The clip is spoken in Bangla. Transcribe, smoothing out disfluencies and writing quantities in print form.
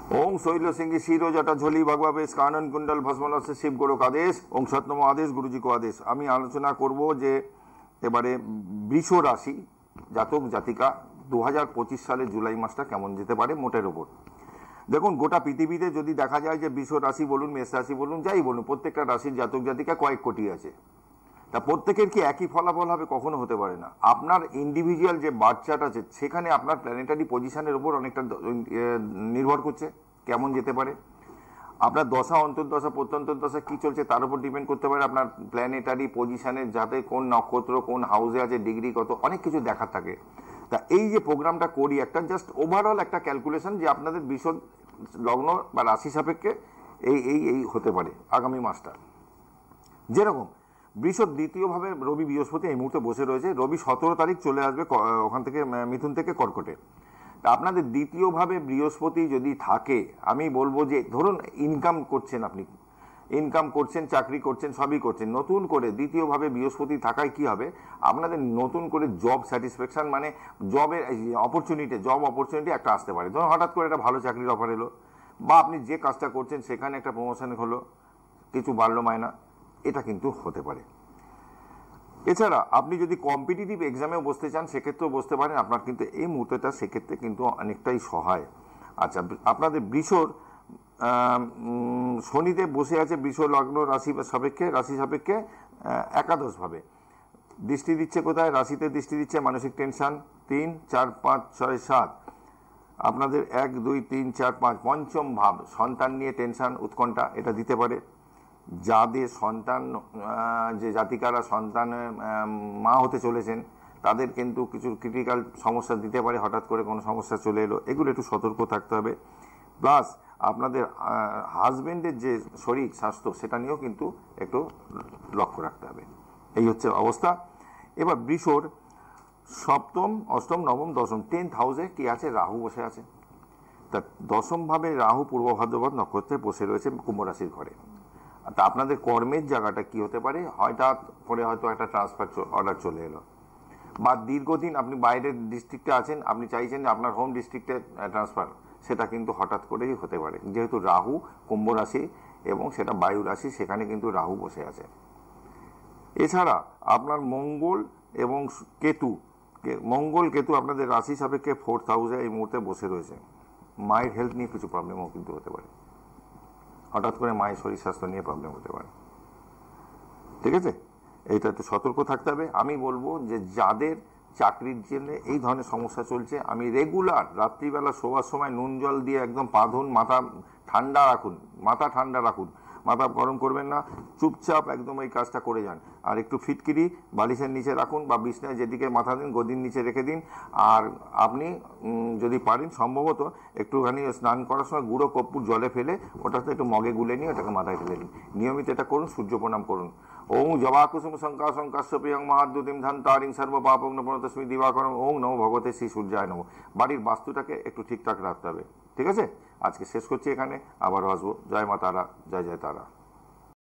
ओं शैल सिंह शिरो जटा झोली भगवा बेश कानन कुंडल भस्मल से शिव गोरख आदेश ओं सत्यम आदेश गुरुजी को आदेश। আমি আলোচনা করব যে এবারে বৃষ রাশি জাতক জাতিকা 2025 সালের জুলাই মাসটা কেমন যেতে পারে মোটের উপর। দেখুন গোটা পৃথিবীতে যদি দেখা যায় যে বৃষ রাশি বলুন মেষ রাশি বলুন যাই বলুন প্রত্যেকটা রাশির জাতক জাতিকা কয়েক কোটি আছে, তা প্রত্যেকের কি একই ফলাফল হবে? কখনো হতে পারে না। আপনার ইন্ডিভিজুয়াল যে বার্থ চার্ট আছে সেখানে আপনার প্ল্যানেটারি পজিশনের উপর অনেকটা নির্ভর করছে কেমন যেতে পারে। আপনার দশা অন্তর্দশা প্রত্যন্তর্দশা কি চলছে তার উপর ডিপেন্ড করতে পারে। আপনার প্ল্যানেটারি পজিশনের যাতে কোন নক্ষত্র কোন হাউসে আছে ডিগ্রি কত অনেক কিছু দেখার থাকে। তা এই যে প্রোগ্রামটা করি একটা জাস্ট ওভারঅল একটা ক্যালকুলেশন যে আপনাদের বিশদ লগ্ন বা রাশি সাপেক্ষে এই এই এই হতে পারে আগামী মাসটা। যেরকম বৃষ দ্বিতীয়ভাবে রবি বৃহস্পতি এই মুহূর্তে বসে রয়েছে। রবি 17 তারিখ চলে আসবে ওখান থেকে মিথুন থেকে কর্কটে। তা আপনাদের দ্বিতীয়ভাবে বৃহস্পতি যদি থাকে আমি বলবো যে ধরুন ইনকাম করছেন, আপনি ইনকাম করছেন চাকরি করছেন সবই করছেন, নতুন করে দ্বিতীয়ভাবে বৃহস্পতি থাকায় কি হবে আপনাদের নতুন করে জব স্যাটিসফ্যাকশন মানে জবের জব অপরচুনিটি একটা আসতে পারে। ধরুন হঠাৎ করে একটা ভালো চাকরির অফার এলো বা আপনি যে কাজটা করছেন সেখানে একটা প্রমোশন হলো, কিছু বাড়লো মায়না, এটা কিন্তু হতে পারে। এছাড়া আপনি যদি কম্পিটিটিভ এক্সামেও বসতে চান সেক্ষেত্রেও বসতে পারেন, আপনার কিন্তু এই মুহূর্তটা সেক্ষেত্রে কিন্তু অনেকটাই সহায়। আচ্ছা আপনাদের বৃষর শনিদেব বসে আছে বৃষ লগ্ন রাশি সাপেক্ষে একাদশভাবে দৃষ্টি দিচ্ছে কোথায়? রাশিতে দৃষ্টি দিচ্ছে। মানসিক টেনশন 3, 4, 5, 6, 7 আপনাদের 1, 2, 3, 4, 5 পঞ্চম ভাব সন্তান নিয়ে টেনশন উৎকণ্ঠা এটা দিতে পারে। যাদের সন্তান যে জাতিকারা সন্তান মা হতে চলেছেন তাদের কিন্তু কিছু ক্রিটিক্যাল সমস্যা দিতে পারে, হঠাৎ করে কোনো সমস্যা চলে এলো, এগুলো একটু সতর্ক থাকতে হবে। প্লাস আপনাদের হাজবেন্ডের যে শরীর স্বাস্থ্য সেটা নিয়েও কিন্তু একটু লক্ষ্য রাখতে হবে। এই হচ্ছে অবস্থা। এবার বৃষর সপ্তম অষ্টম নবম দশম 10th হাউসে কি আছে? রাহু বসে আছে। তা দশমভাবে রাহু পূর্ব ভাদ্রপদ নক্ষত্রে বসে রয়েছে কুম্ভ রাশির ঘরে। তা আপনাদের কর্মের জায়গাটা কি হতে পারে? হঠাৎ করে হয়তো একটা ট্রান্সফার অর্ডার চলে এলো বা দীর্ঘদিন আপনি বাইরের ডিস্ট্রিক্টে আছেন, আপনি চাইছেন যে আপনার হোম ডিস্ট্রিক্টে ট্রান্সফার, সেটা কিন্তু হঠাৎ করেই হতে পারে যেহেতু রাহু কুম্ভ রাশি এবং সেটা বায়ু রাশি, সেখানে কিন্তু রাহু বসে আছে। এছাড়া আপনার মঙ্গল এবং কেতু আপনাদের রাশি সাপেক্ষে 4th হাউসে এই মুহূর্তে বসে রয়েছে। মায়ের হেলথ নিয়ে কিছু প্রবলেমও কিন্তু হতে পারে, হঠাৎ করে মায়ের শরীর স্বাস্থ্য নিয়ে প্রবলেম হতে পারে। ঠিক আছে, এইটা একটু সতর্ক থাকতে হবে। আমি বলবো যে যাদের চাকরির জন্য এই ধরনের সমস্যা চলছে, আমি রেগুলার রাত্রিবেলা শোবার সময় নুন জল দিয়ে একদম পা ধুন, মাথা ঠান্ডা রাখুন, মাথা গরম করবেন না, চুপচাপ একদম এই কাজটা করে যান। আর একটু ফিটকিরি বালিশের নিচে রাখুন বা বিছনায় যেদিকে মাথা দিন গদির নিচে রেখে দিন। আর আপনি যদি পারেন সম্ভবত একটুখানি স্নান করার সময় গুঁড়ো কর্পূর জলে ফেলে ওটাতে একটু মগে গুলে নিয়ে ওটাকে মাথায় ঢেলে দিন। নিয়মিত এটা করুন, সূর্য প্রণাম করুন। ওং জবাকুসুম শঙ্কাশ্য প্রিয়ং মহাদ্যুতিম ধান তারিং সর্ব পাপগ্ন প্রণতস্মি দিবাকরম ওং নমো ভগবতে শ্রী সূর্যায় নমঃ। বাড়ির বাস্তুটাকে একটু ঠিকঠাক রাখতে হবে। ঠিক আছে, আজকে শেষ করছি এখানে, আবারও আসবো। জয় মা তারা, জয় জয় তারা।